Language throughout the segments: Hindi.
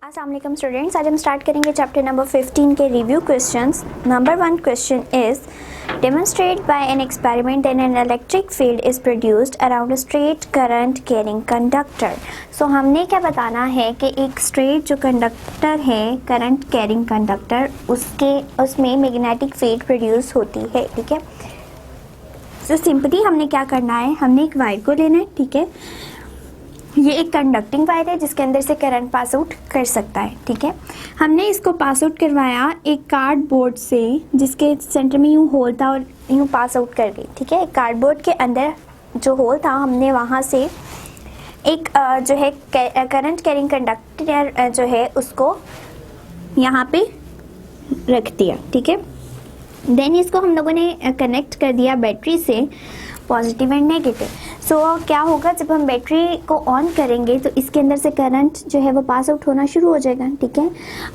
अस्सलाम वालेकुम स्टूडेंट्स, आज हम स्टार्ट करेंगे चैप्टर नंबर 15 के review questions. Number 1 question is demonstrate by an experiment that an electric field is produced around a straight current carrying conductor. So हमने क्या बताना है कि एक स्ट्रेट जो कंडक्टर है, करंट कैरिंग कंडक्टर, उसमें मैग्नेटिक फील्ड प्रोड्यूस होती है। ठीक है, सो सिंपली हमने क्या करना है, हमने एक वायर को लेना है। ठीक है, ये एक कंडक्टिंग वायर है जिसके अंदर से करंट पास आउट कर सकता है। ठीक है, हमने इसको पास आउट करवाया एक कार्डबोर्ड से जिसके सेंटर में यूँ होल था और यूँ पास आउट कर गई। ठीक है, कार्डबोर्ड के अंदर जो होल था हमने वहाँ से एक जो है करंट कैरिंग कंडक्टर जो है उसको यहाँ पे रख दिया। ठीक है, देन इसको हम लोगों ने कनेक्ट कर दिया बैटरी से, पॉजिटिव एंड नेगेटिव। सो क्या होगा, जब हम बैटरी को ऑन करेंगे तो इसके अंदर से करंट जो है वो पास आउट होना शुरू हो जाएगा। ठीक है,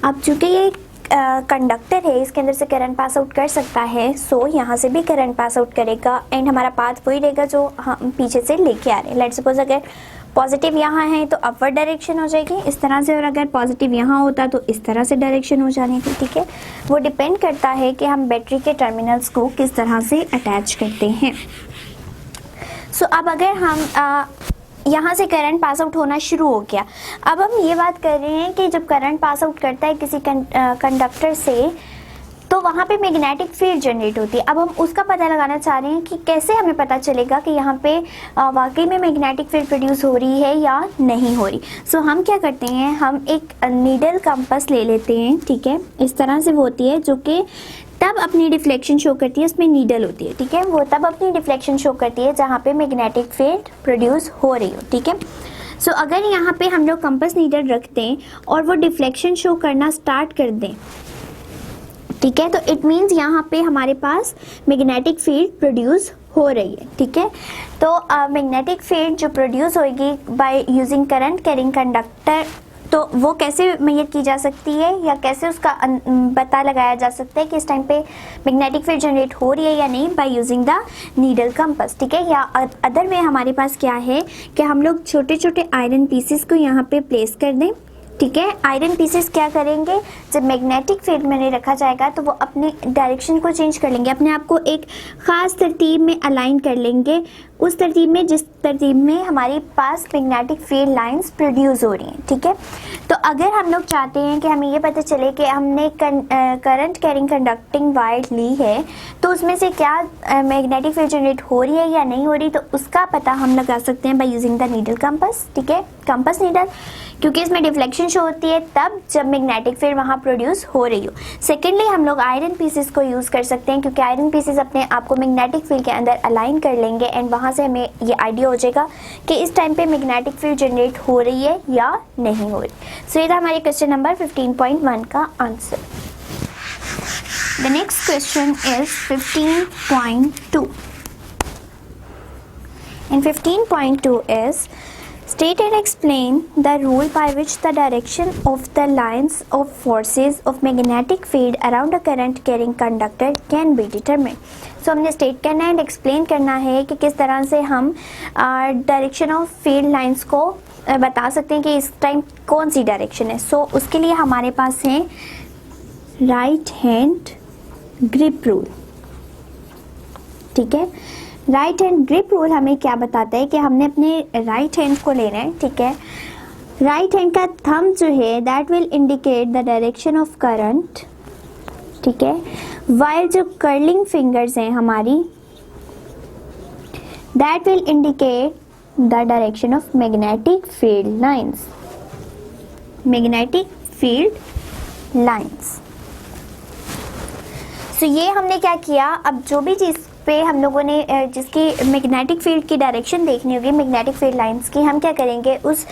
अब चूंकि ये कंडक्टर है, इसके अंदर से करंट पास आउट कर सकता है, सो यहाँ से भी करंट पास आउट करेगा एंड हमारा पाथ वही रहेगा जो हम पीछे से लेके आ रहे हैं। लेट्स सपोज अगर पॉजिटिव यहाँ है तो अपवर्ड डायरेक्शन हो जाएगी इस तरह से, और अगर पॉजिटिव यहाँ होता तो इस तरह से डायरेक्शन हो जानी थी। ठीक है, वो डिपेंड करता है कि हम बैटरी के टर्मिनल्स को किस तरह से अटैच करते हैं। सो अब अगर हम यहाँ से करंट पास आउट होना शुरू हो गया, अब हम ये बात कर रहे हैं कि जब करंट पास आउट करता है किसी कंडक्टर से तो वहाँ पे मैग्नेटिक फील्ड जनरेट होती है। अब हम उसका पता लगाना चाह रहे हैं कि कैसे हमें पता चलेगा कि यहाँ पे वाकई में मैग्नेटिक फील्ड प्रोड्यूस हो रही है या नहीं हो रही। सो हम क्या करते हैं, हम एक नीडल कंपास ले लेते हैं। ठीक है, इस तरह से वो होती है जो कि तब अपनी डिफ्लेक्शन शो करती है, उसमें नीडल होती है। ठीक है, वो तब अपनी डिफ्लेक्शन शो करती है जहाँ पे मैग्नेटिक फील्ड प्रोड्यूस हो रही हो। ठीक है, सो अगर यहाँ पे हम लोग कंपास नीडल रख दें और वो डिफ्लेक्शन शो करना स्टार्ट कर दें, ठीक है, तो इट मीन्स यहाँ पे हमारे पास मैग्नेटिक फील्ड प्रोड्यूस हो रही है। ठीक है, तो मैग्नेटिक फील्ड जो प्रोड्यूस होगी by using current carrying conductor, तो वो कैसे मेजर की जा सकती है या कैसे उसका पता लगाया जा सकता है कि इस टाइम पे मैग्नेटिक फील्ड जनरेट हो रही है या नहीं, by using the needle compass. ठीक है, या अदर में हमारे पास क्या है कि हम लोग छोटे छोटे आयरन पीसेस को यहाँ पे प्लेस कर दें। ठीक है, आयरन पीसेस क्या करेंगे, जब मैग्नेटिक फील्ड में रखा जाएगा तो वो अपने डायरेक्शन को चेंज कर लेंगे, अपने आप को एक ख़ास तरतीब में अलाइन कर लेंगे, उस तरतीब में जिस तरतीब में हमारे पास मैग्नेटिक फील्ड लाइंस प्रोड्यूस हो रही हैं। ठीक है, तो अगर हम लोग चाहते हैं कि हमें ये पता चले कि हमने करंट कैरिंग कंडक्टिंग वायर ली है तो उसमें से क्या मैग्नेटिक फील्ड जनरेट हो रही है या नहीं हो रही, तो उसका पता हम लगा सकते हैं by using the needle compass. ठीक है, कंपास नीडल, क्योंकि इसमें डिफ्लेक्शन शो होती है तब जब मैग्नेटिक फील्ड वहाँ प्रोड्यूस हो रही हो। सेकेंडली हम लोग आयरन पीसेस को यूज़ कर सकते हैं क्योंकि आयरन पीसेस अपने आप को मैग्नेटिक फील्ड के अंदर अलाइन कर लेंगे एंड वहाँ से हमें ये आइडिया हो जाएगा कि इस टाइम पे मैग्नेटिक फील्ड जनरेट हो रही है या नहीं हो रही। सो ये था हमारे क्वेश्चन नंबर 15.1 का answer. The next question is 15.2 and 15.2 is state and explain the rule by which the direction of the lines of forces of magnetic field around a current carrying conductor can be determined. So हमने स्टेट करना है एंड एक्सप्लेन करना है कि किस तरह से हम डायरेक्शन ऑफ फील्ड लाइंस को बता सकते हैं कि इस टाइम कौन सी डायरेक्शन है। सो उसके लिए हमारे पास है राइट हैंड ग्रिप रूल। ठीक है, राइट हैंड ग्रिप रूल हमें क्या बताता है कि हमने अपने राइट हैंड को लेना है। ठीक है, राइट हैंड का थंब जो है that will indicate the direction of current. ठीक है, वाइल जो कर्लिंग फिंगर्स हैं हमारी that will indicate the direction of magnetic field lines. Magnetic field lines. So ये हमने क्या किया, अब जो भी चीज़ पे हम लोगों ने जिसकी मैग्नेटिक फील्ड की डायरेक्शन देखनी होगी, मैग्नेटिक फील्ड लाइंस की, हम क्या करेंगे, उस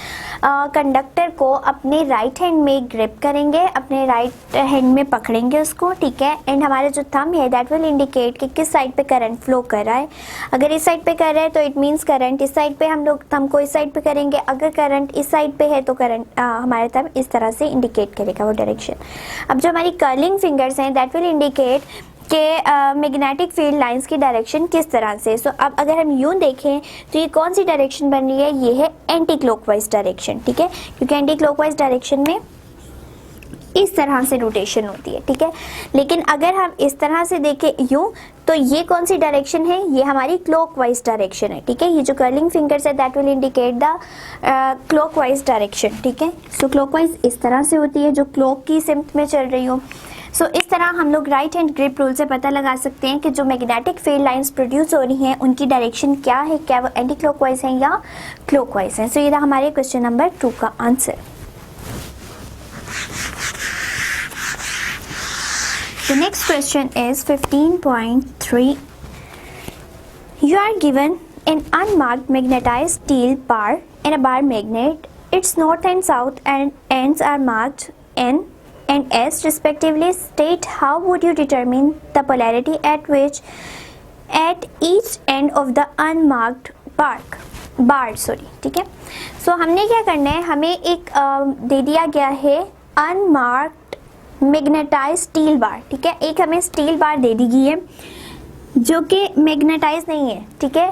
कंडक्टर को अपने राइट हैंड में ग्रिप करेंगे, अपने राइट हैंड में पकड़ेंगे उसको। ठीक है, एंड हमारे जो थंब है दैट विल इंडिकेट कि किस साइड पे करंट फ्लो कर रहा है। अगर इस साइड पे कर रहा है तो इट मीन्स करंट इस साइड पे, हम लोग थंब को इस साइड पे करेंगे। अगर करंट इस साइड पे है तो करंट हमारे थंब इस तरह से इंडिकेट करेगा वो डायरेक्शन। अब जो हमारी कर्लिंग फिंगर्स हैं दैट विल इंडिकेट कि मैग्नेटिक फील्ड लाइंस की डायरेक्शन किस तरह से। सो अब अगर हम यूँ देखें तो ये कौन सी डायरेक्शन बन रही है, ये है एंटी क्लॉकवाइज डायरेक्शन। ठीक है, क्योंकि एंटी क्लॉकवाइज डायरेक्शन में इस तरह से रोटेशन होती है, ठीक है। लेकिन अगर हम इस तरह से देखें यूं, तो ये कौन सी डायरेक्शन है, ये हमारी क्लॉकवाइज डायरेक्शन है, ठीक है। ये जो कर्लिंग फिंगर्स है that will indicate the clockwise direction, ठीक है। सो क्लॉकवाइज इस तरह से होती है जो क्लॉक की सिमत में चल रही हो। सो इस तरह हम लोग राइट हैंड ग्रिप रूल से पता लगा सकते हैं कि जो मैग्नेटिक फील्ड लाइंस प्रोड्यूस हो रही हैं उनकी डायरेक्शन क्या है, क्या वो एंटी क्लॉकवाइज हैं या क्लॉकवाइज हैं। सो ये था हमारे क्वेश्चन नंबर 2 का answer. The next question is 15.3. You are given an unmarked magnetized steel bar and a bar magnet. Its north and south ends are marked N and S respectively. State how would you determine the polarity at each end of the unmarked bar. ठीक है। सो हमने क्या करना है, हमें एक दे दिया गया है अनमार्क्ड मैग्नेटाइज स्टील बार, ठीक है। एक हमें स्टील बार दे दी गई है जो कि मैग्नेटाइज नहीं है, ठीक है,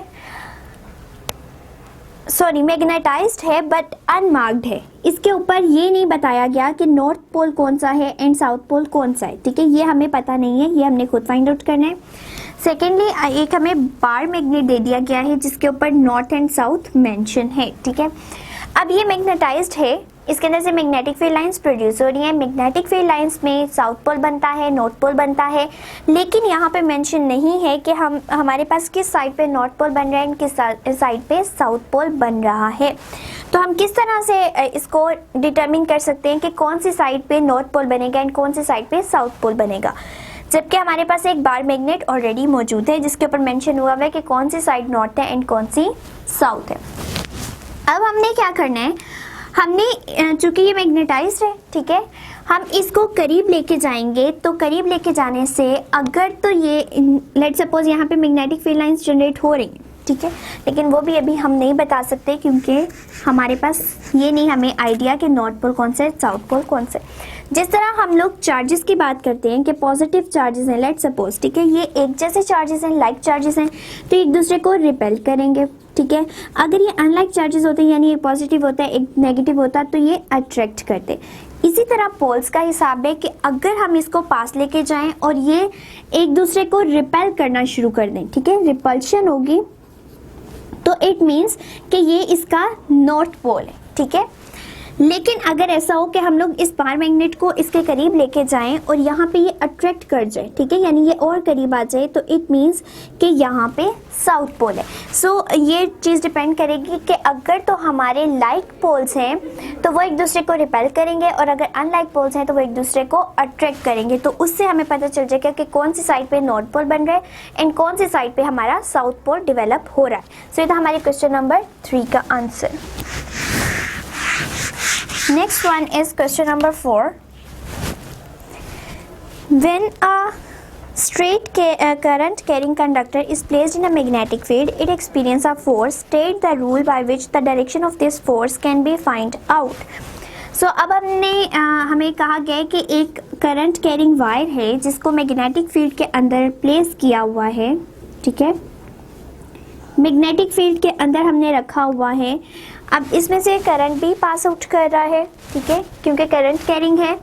सॉरी मैग्नेटाइज्ड है बट अनमार्क्ड है। इसके ऊपर ये नहीं बताया गया कि नॉर्थ पोल कौन सा है एंड साउथ पोल कौन सा है, ठीक है। ये हमें पता नहीं है, ये हमने खुद फाइंड आउट करना है। सेकेंडली एक हमें बार मैग्नेट दे दिया गया है जिसके ऊपर नॉर्थ एंड साउथ मेंशन है, ठीक है। अब ये मैग्नेटाइज्ड है, इसके अंदर से मैग्नेटिक फील्ड लाइंस प्रोड्यूस हो रही हैं। मैग्नेटिक फील्ड लाइंस में साउथ पोल बनता है, नॉर्थ पोल बनता है, लेकिन यहाँ पे मेंशन नहीं है कि हमारे पास किस साइड पे नॉर्थ पोल बन रहा है, किस साइड पे साउथ पोल बन रहा है। तो हम किस तरह से इसको डिटरमिन कर सकते हैं कि कौन सी साइड पे नॉर्थ पोल बनेगा एंड कौन सी साइड पे साउथ पोल बनेगा, जबकि हमारे पास एक बार मैग्नेट ऑलरेडी मौजूद है जिसके ऊपर मेंशन हुआ है कि कौन सी साइड नॉर्थ है एंड कौन सी साउथ है। अब हमने क्या करना है, हमने चूंकि ये मैग्नेटाइज्ड है, ठीक है, हम इसको करीब लेके जाएंगे। तो करीब लेके जाने से अगर तो ये लेट सपोज यहाँ पे मैग्नेटिक फील्ड लाइंस जनरेट हो रही हैं, ठीक है, लेकिन वो भी अभी हम नहीं बता सकते क्योंकि हमारे पास ये नहीं हमें आइडिया कि नॉर्थ पोल कौन सा है, साउथ पोल कौन सा है। जिस तरह हम लोग चार्जेस की बात करते हैं कि पॉजिटिव चार्जेस हैं लेट सपोज, ठीक है, ये एक जैसे चार्जेस हैं, लाइक चार्जेस हैं, तो एक दूसरे को रिपेल करेंगे, ठीक है। अगर ये अनलाइक चार्जेस होते हैं यानी एक पॉजिटिव होता है एक नेगेटिव होता है तो ये अट्रैक्ट करते। इसी तरह पोल्स का हिसाब है कि अगर हम इसको पास लेके जाएं और ये एक दूसरे को रिपेल करना शुरू कर दें, ठीक है, रिपल्शन होगी, तो इट मीन्स कि ये इसका नॉर्थ पोल है, ठीक है। लेकिन अगर ऐसा हो कि हम लोग इस बार मैग्नेट को इसके करीब लेके जाएं और यहाँ पे ये अट्रैक्ट कर जाए, ठीक है, यानी ये और करीब आ जाए, तो इट मीन्स कि यहाँ पे साउथ पोल है। सो ये चीज़ डिपेंड करेगी कि अगर तो हमारे लाइक पोल्स हैं तो वो एक दूसरे को रिपेल करेंगे और अगर अनलाइक पोल्स हैं तो वो एक दूसरे को अट्रैक्ट करेंगे। तो उससे हमें पता चल जाएगा कि कौन सी साइड पे नॉर्थ पोल बन रहा है एंड कौन सी साइड पे हमारा साउथ पोल डेवलप हो रहा है। सो ये था हमारे क्वेश्चन नंबर 3 का answer. Next one is question number 4. When a straight current carrying conductor is placed in a magnetic field, it experiences a force. State the rule by which the direction of this force can be find out. So अब हमें कहा गया है कि एक करंट कैरिंग वायर है जिसको मैग्नेटिक फील्ड के अंदर प्लेस किया हुआ है, ठीक है, मैग्नेटिक फील्ड के अंदर हमने रखा हुआ है। अब इसमें से करंट भी पास आउट कर रहा है, ठीक है, क्योंकि करंट कैरिंग है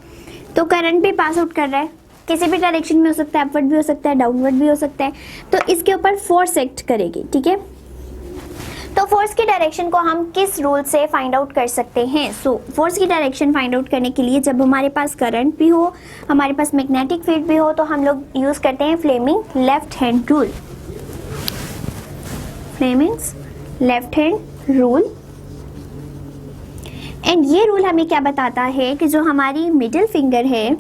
तो करंट भी पास आउट कर रहा है, किसी भी डायरेक्शन में हो सकता है, अपवर्ड भी हो सकता है, डाउनवर्ड भी हो सकता है। तो इसके ऊपर फोर्स एक्ट करेगी, ठीक है। तो फोर्स की डायरेक्शन को हम किस रूल से फाइंड आउट कर सकते हैं? सो फोर्स की डायरेक्शन फाइंड आउट करने के लिए जब हमारे पास करंट भी हो, हमारे पास मैग्नेटिक फील्ड भी हो, तो हम लोग यूज करते हैं Fleming left hand rule. Fleming's left hand rule, and ये रूल हमें क्या बताता है कि जो हमारी मिडिल फिंगर है,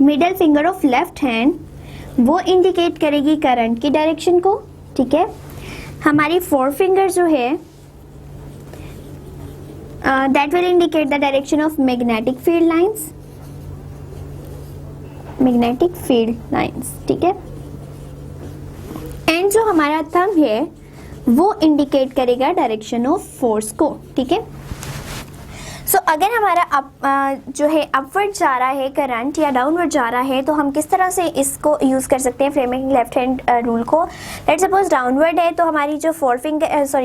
middle finger of left hand, वो इंडिकेट करेगी करंट की डायरेक्शन को, ठीक है। हमारी फोर फिंगर जो है that will indicate the direction of magnetic field lines, magnetic field lines, ठीक है। एंड जो हमारा थंब है वो इंडिकेट करेगा डायरेक्शन ऑफ फोर्स को, ठीक है। सो अगर हमारा जो है अपवर्ड जा रहा है करंट या डाउनवर्ड जा रहा है तो हम किस तरह से इसको यूज़ कर सकते हैं फ्लेमिंग लेफ्ट हैंड रूल को। लेट सपोज डाउनवर्ड है तो हमारी जो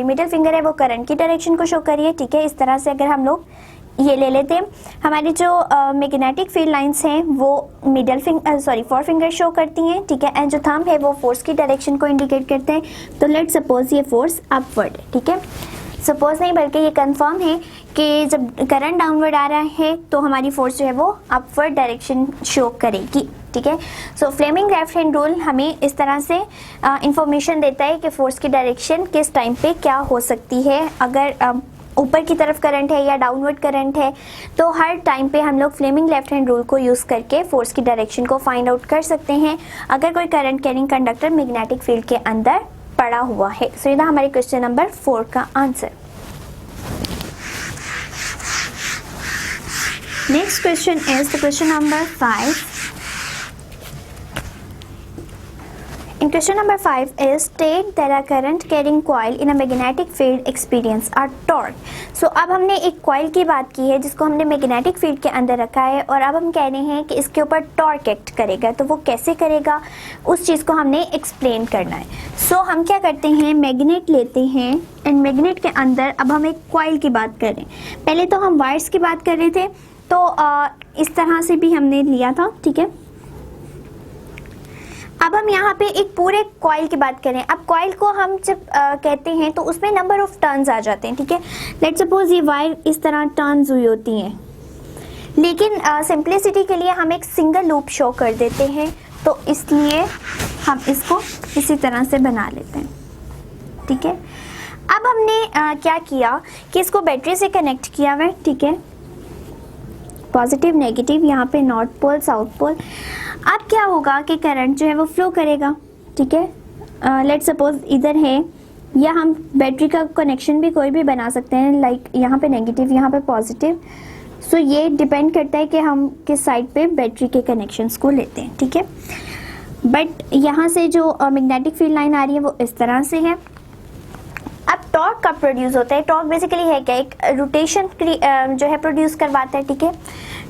मिडिल फिंगर है वो करंट की डायरेक्शन को शो करिए, ठीक है। इस तरह से अगर हम लोग ये ले लेते हैं। हमारी जो मैग्नेटिक फील्ड लाइंस हैं वो फोर फिंगर शो करती हैं, ठीक है, एंड जो थंब है वो फोर्स की डायरेक्शन को इंडिकेट करते हैं। तो लेट्स सपोज ये फोर्स अपवर्ड, ठीक है, सपोज नहीं बल्कि ये कंफर्म है कि जब करंट डाउनवर्ड आ रहा है तो हमारी फोर्स जो है वो अपवर्ड डायरेक्शन शो करेगी, ठीक है। सो फ्लेमिंग लेफ्ट हैंड रूल हमें इस तरह से इंफॉर्मेशन देता है कि फोर्स की डायरेक्शन किस टाइम पे क्या हो सकती है। अगर ऊपर की तरफ करंट है या डाउनवर्ड करंट है तो हर टाइम पे हम लोग फ्लेमिंग लेफ्ट हैंड रूल को यूज़ करके फोर्स की डायरेक्शन को फाइंड आउट कर सकते हैं अगर कोई current carrying conductor magnetic field के अंदर पड़ा हुआ है। सो ये था हमारे क्वेश्चन नंबर 4 का answer. Next question is the question number 5। In question number 5 is state that a current carrying coil in a magnetic field experience a torque. So अब हमने एक coil की बात की है जिसको हमने magnetic field के अंदर रखा है और अब हम कह रहे हैं कि इसके ऊपर torque एक्ट करेगा। तो वो कैसे करेगा उस चीज़ को हमने एक्सप्लेन करना है। So हम क्या करते हैं, मैग्नेट लेते हैं एंड मैग्नेट के अंदर अब हम एक coil की बात कर रहे हैं। पहले तो हम वायर्स की बात कर रहे थे तो इस तरह से भी हमने लिया था, ठीक है। अब हम यहाँ पे एक पूरे कॉइल की बात करें। अब कॉइल को हम जब कहते हैं तो उसमें नंबर ऑफ टर्न्स आ जाते हैं, ठीक है। लेट्स सपोज ये वायर इस तरह टर्न्स हुई होती हैं, लेकिन सिंप्लिसिटी के लिए हम एक सिंगल लूप शो कर देते हैं तो इसलिए हम इसको इसी तरह से बना लेते हैं, ठीक है। अब हमने क्या किया कि इसको बैटरी से कनेक्ट किया हुआ है, ठीक है, पॉजिटिव नेगेटिव, यहाँ पे नॉर्थ पोल साउथ पोल। अब क्या होगा कि करंट जो है वो फ्लो करेगा, ठीक है। लेट्स सपोज इधर है या हम बैटरी का कनेक्शन भी कोई भी बना सकते हैं, लाइक यहाँ पे नेगेटिव यहाँ पे पॉजिटिव। सो ये डिपेंड करता है कि हम किस साइड पे बैटरी के कनेक्शंस को लेते हैं, ठीक है। बट यहाँ से जो मैग्नेटिक फील्ड लाइन आ रही है वो इस तरह से है। अब टॉर्क कब प्रोड्यूस होता है? टॉर्क बेसिकली है क्या, एक रोटेशन जो है प्रोड्यूस करवाता है, ठीक है,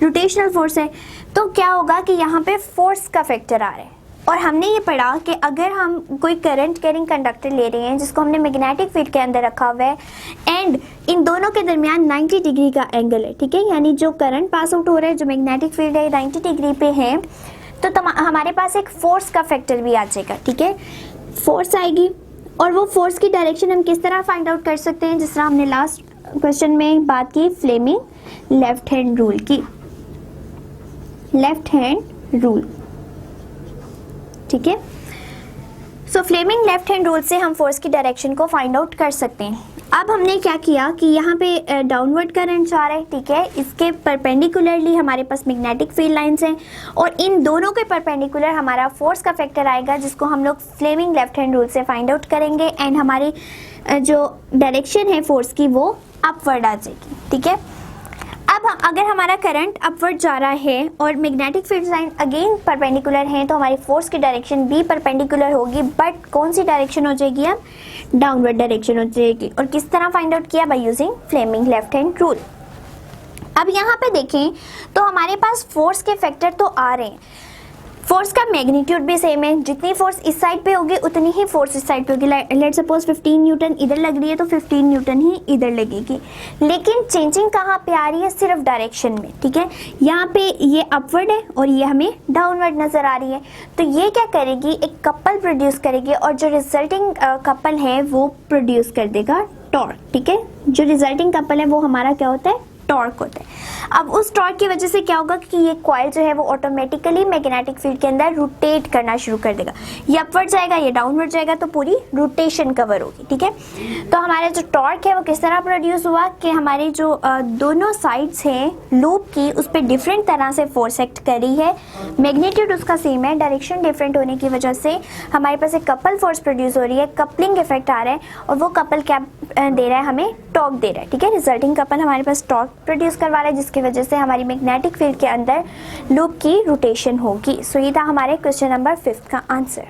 रोटेशनल फोर्स है। तो क्या होगा कि यहाँ पे फोर्स का फैक्टर आ रहा है और हमने ये पढ़ा कि अगर हम कोई करंट कैरिंग कंडक्टर ले रहे हैं जिसको हमने मैग्नेटिक फील्ड के अंदर रखा हुआ है एंड इन दोनों के दरमियान 90 डिग्री का एंगल है, ठीक है, यानी जो करंट पास आउट हो रहा है जो मैग्नेटिक फील्ड है 90 डिग्री पे है, तो हमारे पास एक फोर्स का फैक्टर भी आ जाएगा, ठीक है, फोर्स आएगी। और वो फोर्स की डायरेक्शन हम किस तरह फाइंड आउट कर सकते हैं, जिस तरह हमने लास्ट क्वेश्चन में बात की फ्लेमिंग लेफ्ट हैंड रूल की, लेफ्ट हैंड रूल, ठीक है। सो फ्लेमिंग लेफ्ट हैंड रूल से हम फोर्स की डायरेक्शन को फाइंड आउट कर सकते हैं। अब हमने क्या किया कि यहाँ पे डाउनवर्ड करंट जा रहा है, ठीक है, इसके परपेंडिकुलरली हमारे पास मैग्नेटिक फील्ड लाइंस हैं और इन दोनों के परपेंडिकुलर हमारा फोर्स का फैक्टर आएगा जिसको हम लोग फ्लेमिंग लेफ्ट हैंड रूल से फाइंड आउट करेंगे एंड हमारी जो डायरेक्शन है फोर्स की वो अपवर्ड आ जाएगी, ठीक है। अब अगर हमारा करंट अपवर्ड जा रहा है और magnetic field line again perpendicular है तो हमारी फोर्स की डायरेक्शन भी परपेंडिकुलर होगी, बट कौन सी डायरेक्शन हो जाएगी, अब डाउनवर्ड डायरेक्शन हो जाएगी। और किस तरह फाइंड आउट किया, by using Fleming left hand rule. अब यहाँ पे देखें तो हमारे पास फोर्स के फैक्टर तो आ रहे हैं, फोर्स का मैग्नीट्यूड भी सेम है, जितनी फोर्स इस साइड पे होगी उतनी ही फोर्स इस साइड पे होगी। लेट्स सपोज 15 न्यूटन इधर लग रही है तो 15 न्यूटन ही इधर लगेगी, लेकिन चेंजिंग कहाँ पे आ रही है, सिर्फ डायरेक्शन में, ठीक है। यहाँ पे ये अपवर्ड है और ये हमें डाउनवर्ड नजर आ रही है, तो ये क्या करेगी, एक कपल प्रोड्यूस करेगी और जो रिजल्टिंग कपल है वो प्रोड्यूस कर देगा टॉर्क, ठीक है। जो रिजल्टिंग कपल है वो हमारा क्या होता है, टॉर्क होता है। अब उस टॉर्क की वजह से क्या होगा कि ये कॉइल जो है वो ऑटोमेटिकली मैग्नेटिक फील्ड के अंदर रोटेट करना शुरू कर देगा, ये अपवर्ड जाएगा ये डाउनवर्ड जाएगा तो पूरी रोटेशन कवर होगी, ठीक है। तो हमारा जो टॉर्क है वो किस तरह प्रोड्यूस हुआ कि हमारी जो दोनों साइड्स हैं लूप की उस पर डिफरेंट तरह से फोर्स एक्ट कर रही है, मैग्नीट्यूड उसका सेम है, डायरेक्शन डिफरेंट होने की वजह से हमारे पास एक कपल फोर्स प्रोड्यूस हो रही है, कपलिंग इफेक्ट आ रहा है और वो कपल क्या दे रहा है, हमें टॉर्क दे रहा है, ठीक है। रिजल्टिंग कपल हमारे पास टॉर्क प्रोड्यूस करवा रहा है जिसकी वजह से हमारी मैग्नेटिक फील्ड के अंदर लूप की रोटेशन होगी। सो ये था हमारे क्वेश्चन नंबर 5 का आंसर।